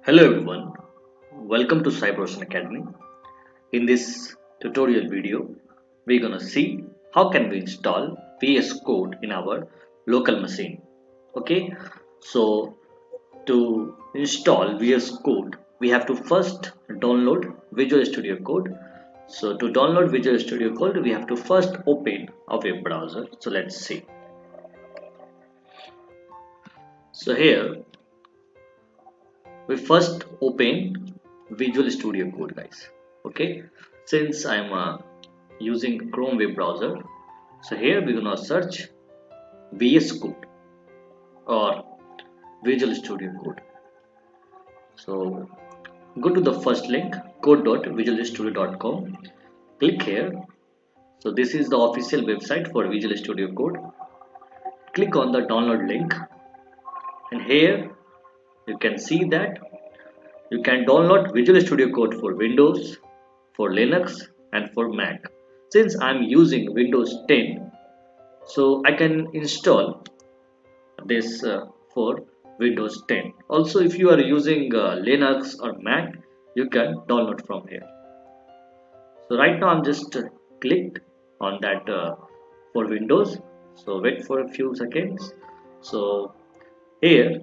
Hello everyone, welcome to Cyber Academy. In this tutorial video, we're gonna see how can we install VS Code in our local machine. Okay, so to install VS Code, we have to first download Visual Studio Code. So to download Visual Studio Code, we have to first open a web browser. So let's see. So here we first open Visual Studio Code, guys. Okay, since I'm using Chrome web browser, so here we're gonna search VS Code or Visual Studio Code. So go to the first link, code.visualstudio.com. Click here. So this is the official website for Visual Studio Code. Click on the download link, and here you can see that you can download Visual Studio Code for Windows, for Linux, and for Mac. Since I'm using Windows 10, so I can install this for Windows 10. Also, if you are using Linux or Mac, you can download from here. So right now I'm just clicked on that for Windows. So wait for a few seconds. So here,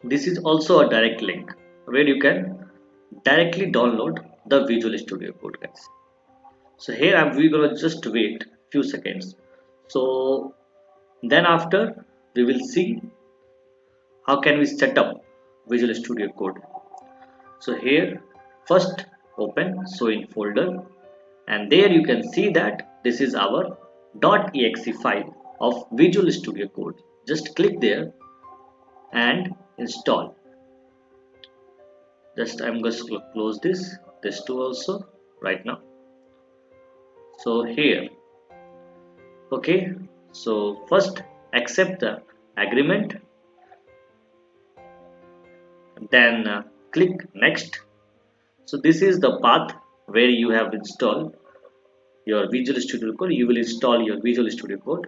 this is also a direct link where you can directly download the Visual Studio Code, guys. So here we're gonna just wait few seconds. So then after we will see how can we set up Visual Studio Code. So here first open so in folder, and there you can see that this is our .exe file of Visual Studio Code. Just click there and install. Just I'm going to close this too also right now. So here, okay, so first accept the agreement, then click next. So this is the path where you have installed your Visual Studio Code. You will install your Visual Studio Code.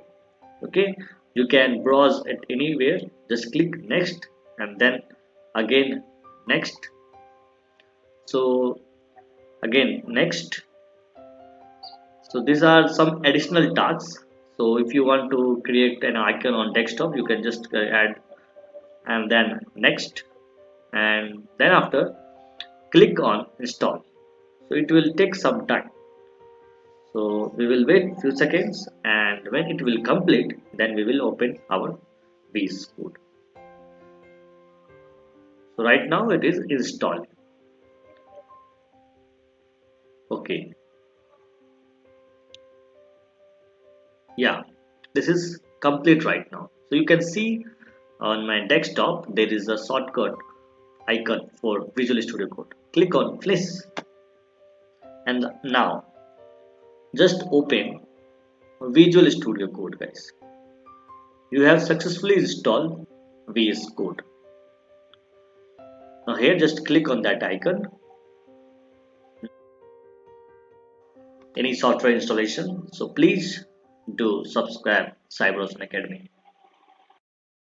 Okay, you can browse it anywhere. Just click next and then again next. So again next. So these are some additional tasks. So if you want to create an icon on desktop, you can just add and then next, and then after click on install. So it will take some time. So we will wait few seconds, and when it will complete, then we will open our VS Code. So right now it is installed. Okay. Yeah, this is complete right now. So you can see on my desktop there is a shortcut icon for Visual Studio Code. Click on finish, and now just open Visual Studio Code, guys. You have successfully installed VS Code. Now here just click on that icon, any software installation. So please do subscribe Cyber Academy.